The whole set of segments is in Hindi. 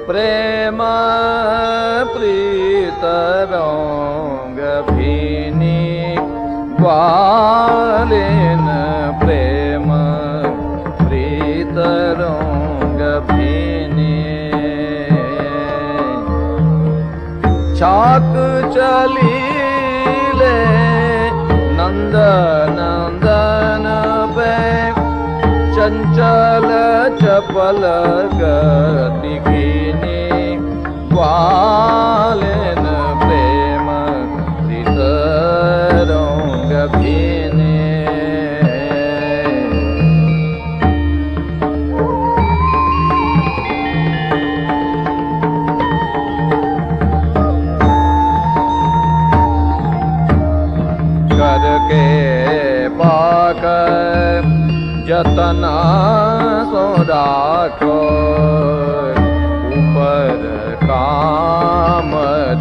प्रेम प्रीत रंग भीनी ग्वालिन प्रेम प्रीत रंग भीनी छाक चली ले नंद नंदन पे चंचल चपल गति कीनी ग्वालिन प्रेम प्रीत रंग भीनी करके पाक जतना सो राखो ऊपर काम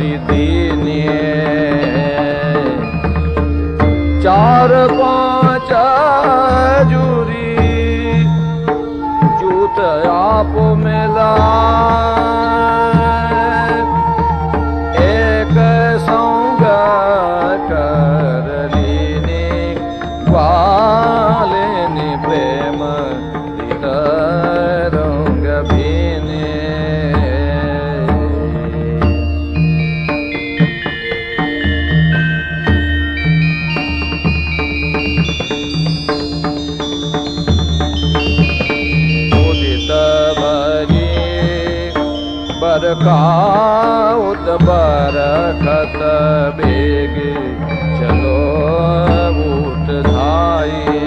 दीनी चार पांच जूरी जूत आप मिला एक संग कर लीनी ग्वालिनी प्रेम प्रीत रंग भीनी उदित भरी बरखाउत बरखत बेग चलो उठ धाई